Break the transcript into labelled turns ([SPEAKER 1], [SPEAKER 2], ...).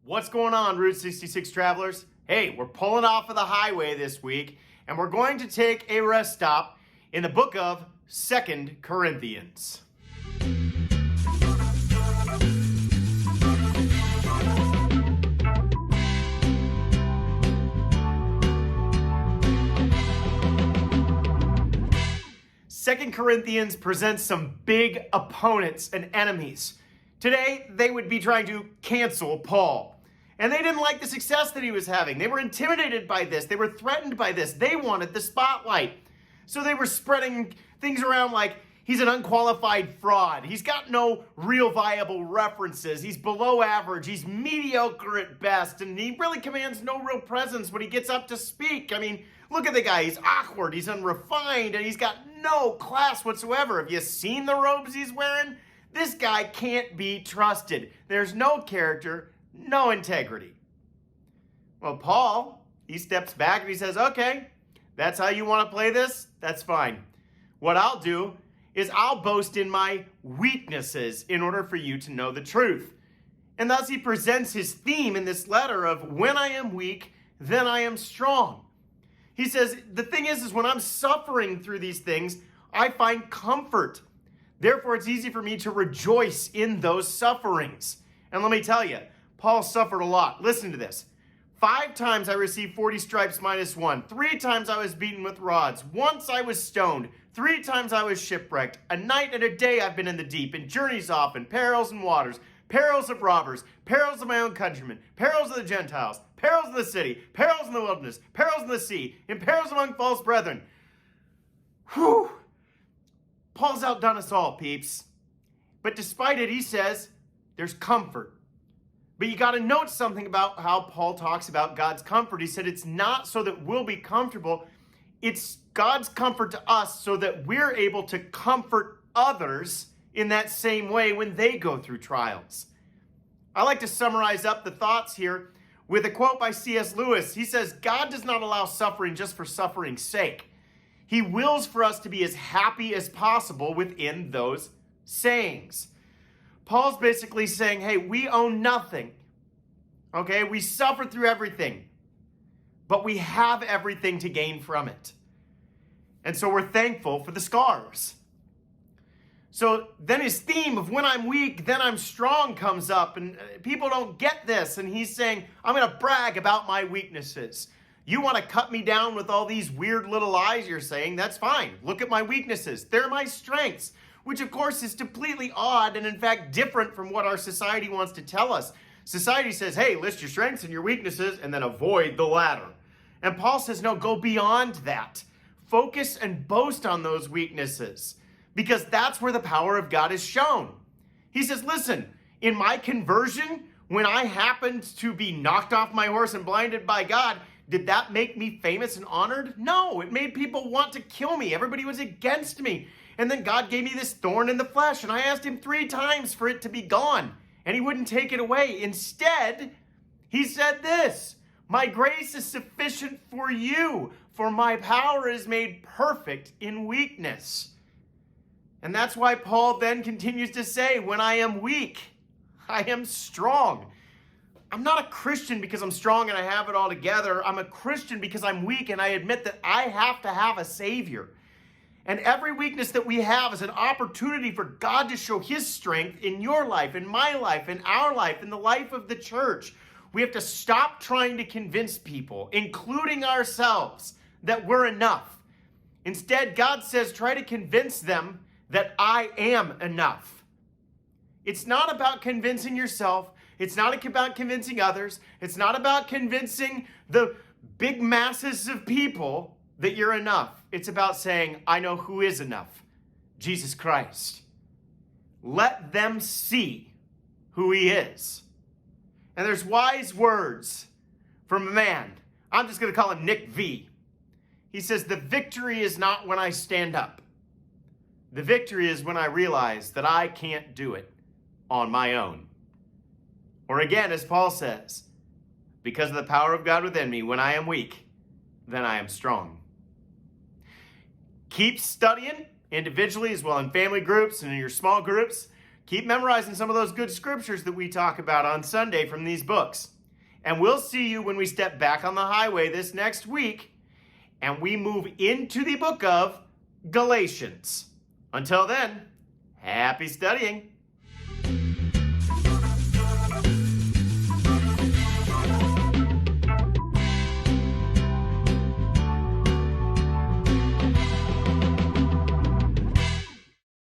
[SPEAKER 1] What's going on, Route 66 travelers? Hey, we're pulling off of the highway this week, and we're going to take a rest stop in the book of 2 Corinthians. Second Corinthians presents some big opponents and enemies. Today, they would be trying to cancel Paul. And they didn't like the success that he was having. They were intimidated by this. They were threatened by this. They wanted the spotlight. So they were spreading things around like he's an unqualified fraud. He's got no real viable references. He's below average. He's mediocre at best. And he really commands no real presence when he gets up to speak. I mean, look at the guy. He's awkward. He's unrefined. And he's got no class whatsoever. Have you seen the robes he's wearing? This guy can't be trusted. There's no character, no integrity. Well, Paul, he steps back and he says, okay, that's how you want to play this? That's fine. What I'll do is I'll boast in my weaknesses in order for you to know the truth. And thus he presents his theme in this letter of when I am weak, then I am strong. He says, the thing is when I'm suffering through these things, I find comfort. Therefore, it's easy for me to rejoice in those sufferings. And let me tell you, Paul suffered a lot. Listen to this. 5 times I received 40 stripes minus 1. 3 times I was beaten with rods. Once I was stoned. 3 times I was shipwrecked. A night and a day I've been in the deep, in journeys often, perils and waters, perils of robbers, perils of my own countrymen, perils of the Gentiles, perils in the city, perils in the wilderness, perils in the sea, and perils among false brethren. Whew! Paul's outdone us all, peeps. But despite it, he says, there's comfort. But you got to note something about how Paul talks about God's comfort. He said it's not so that we'll be comfortable. It's God's comfort to us so that we're able to comfort others in that same way when they go through trials. I like to summarize up the thoughts here with a quote by C.S. Lewis. He says, God does not allow suffering just for suffering's sake. He wills for us to be as happy as possible within those sayings. Paul's basically saying, hey, we own nothing. Okay, we suffer through everything, but we have everything to gain from it. And so we're thankful for the scars. So then his theme of when I'm weak, then I'm strong comes up, and people don't get this. And he's saying, I'm going to brag about my weaknesses. You want to cut me down with all these weird little lies you're saying? That's fine. Look at my weaknesses. They're my strengths, which of course is completely odd and in fact different from what our society wants to tell us. Society says, hey, list your strengths and your weaknesses and then avoid the latter. And Paul says, no, go beyond that. Focus and boast on those weaknesses because that's where the power of God is shown. He says, listen, in my conversion, when I happened to be knocked off my horse and blinded by God, did that make me famous and honored? No, it made people want to kill me. Everybody was against me. And then God gave me this thorn in the flesh, and I asked him 3 times for it to be gone, and he wouldn't take it away. Instead, he said this, my grace is sufficient for you, for my power is made perfect in weakness. And that's why Paul then continues to say, when I am weak, I am strong. I'm not a Christian because I'm strong and I have it all together. I'm a Christian because I'm weak and I admit that I have to have a Savior. And every weakness that we have is an opportunity for God to show his strength in your life, in my life, in our life, in the life of the church. We have to stop trying to convince people, including ourselves, that we're enough. Instead, God says, try to convince them that I am enough. It's not about convincing yourself. It's not about convincing others. It's not about convincing the big masses of people that you're enough. It's about saying, I know who is enough. Jesus Christ. Let them see who he is. And there's wise words from a man. I'm just going to call him Nick V. He says, the victory is not when I stand up. The victory is when I realize that I can't do it on my own. Or again, as Paul says, because of the power of God within me, when I am weak, then I am strong. Keep studying individually as well in family groups and in your small groups. Keep memorizing some of those good scriptures that we talk about on Sunday from these books. And we'll see you when we step back on the highway this next week and we move into the book of Galatians. Until then, happy studying.